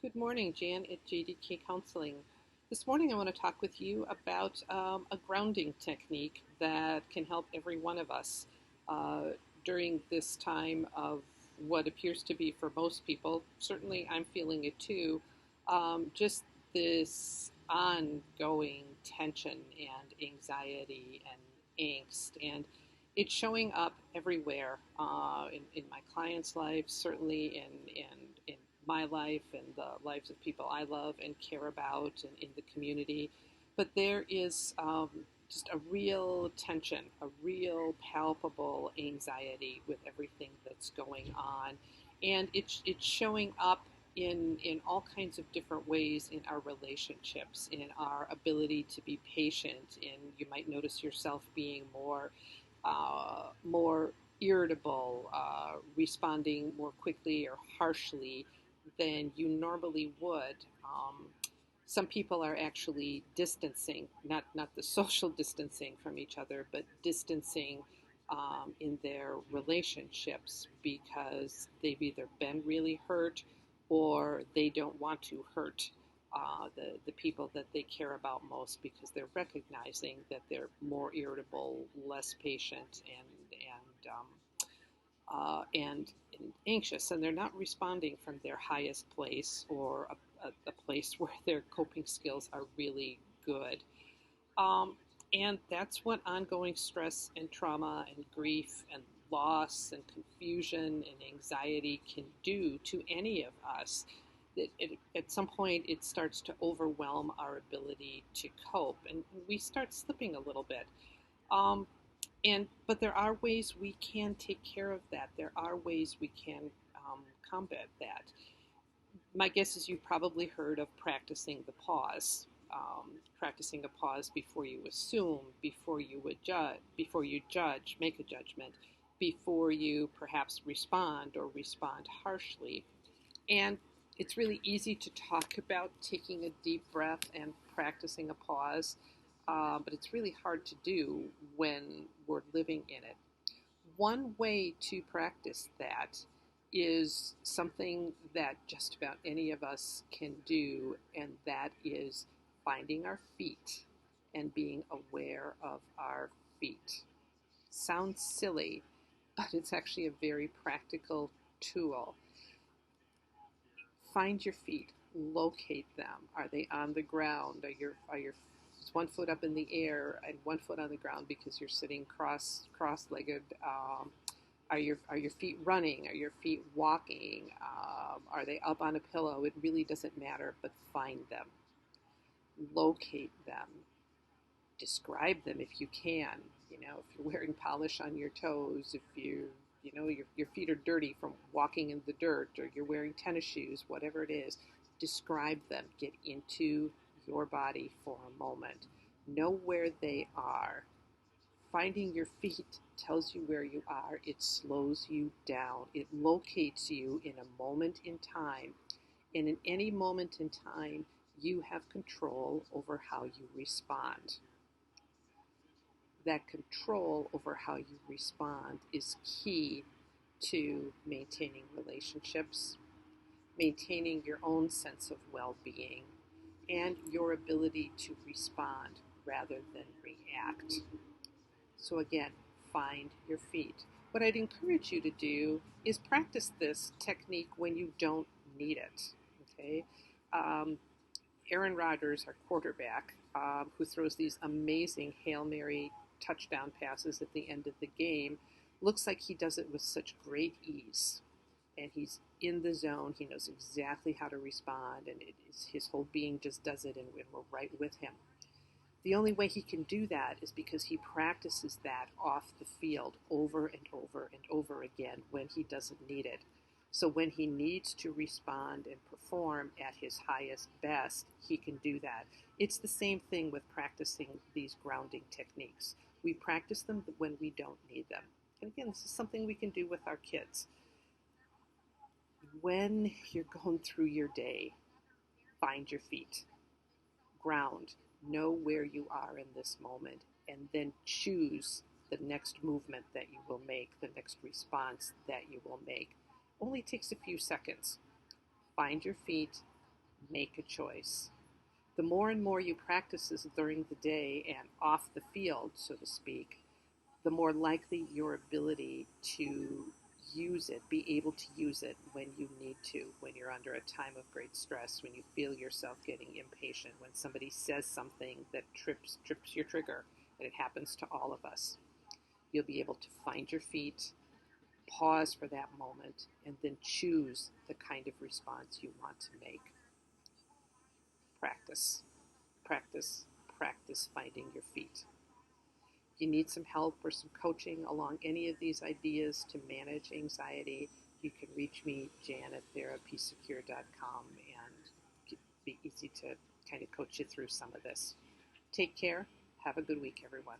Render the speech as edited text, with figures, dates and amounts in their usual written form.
Good morning, Jan at JDK Counseling. This morning I want to talk with you about a grounding technique that can help every one of us uh, during this time of what appears to be for most people. Certainly I'm feeling it too. Just this ongoing tension and anxiety and angst. And it's showing up everywhere in my clients' lives, certainly in my life and the lives of people I love and care about and in the community. But there is just a real tension, a real palpable anxiety with everything that's going on. And it's showing up in all kinds of different ways in our relationships, in our ability to be patient. And you might notice yourself being more irritable, responding more quickly or harshly than you normally would. Some people are actually distancing, not the social distancing from each other, but distancing in their relationships because they've either been really hurt or they don't want to hurt the people that they care about most because they're recognizing that they're more irritable, less patient, and anxious, and they're not responding from their highest place or a place where their coping skills are really good. Um, and that's what ongoing stress and trauma and grief and loss and confusion and anxiety can do to any of us. At some point, it starts to overwhelm our ability to cope, and we start slipping a little bit. Um, but there are ways we can take care of that. There are ways we can combat that. My guess is you've probably heard of practicing the pause, practicing a pause before you assume, before you judge, make a judgment, before you perhaps respond or respond harshly. And it's really easy to talk about taking a deep breath and practicing a pause, but it's really hard to do when we're living in it. One way to practice that is something that just about any of us can do, and that is finding our feet and being aware of our feet. Sounds silly, but it's actually a very practical tool. Find your feet, locate them. Are they on the ground? Are your is one foot up in the air and one foot on the ground because you're sitting cross-legged? Are your feet running? Are your feet walking? Are they up on a pillow? It really doesn't matter, but find them, locate them, describe them if you can. If you're wearing polish on your toes, if your feet are dirty from walking in the dirt, or you're wearing tennis shoes, whatever it is, describe them. Get into your body for a moment. Know where they are. Finding your feet tells you where you are. It slows you down. It locates you in a moment in time. And in any moment in time, you have control over how you respond. That control over how you respond is key to maintaining relationships, maintaining your own sense of well-being, and your ability to respond rather than react. So again, find your feet. What I'd encourage you to do is practice this technique when you don't need it. Okay, um, Aaron Rodgers, our quarterback, who throws these amazing Hail Mary touchdown passes at the end of the game, looks like he does it with such great ease. And he's in the zone. He knows exactly how to respond, and his whole being just does it, and we're right with him. The only way he can do that is because he practices that off the field over and over and over again when he doesn't need it. So when he needs to respond and perform at his highest best, he can do that. It's the same thing with practicing these grounding techniques. We practice them when we don't need them. And again, this is something we can do with our kids. When you're going through your day, find your feet, ground, know where you are in this moment, and then choose the next movement that you will make, the next response that you will make. Only takes a few seconds. Find your feet, Make a choice. The more and more you practice this during the day and off the field, so to speak, the more likely your ability to use it, be able to use it when you need to, when you're under a time of great stress, when you feel yourself getting impatient, when somebody says something that trips your trigger, and it happens to all of us. You'll be able to find your feet, pause for that moment, and then choose the kind of response you want to make. Practice, practice, practice finding your feet. If you need some help or some coaching along any of these ideas to manage anxiety, you can reach me, Jan, at therapysecure.com, and it'd be easy to kind of coach you through some of this. Take care. Have a good week, everyone.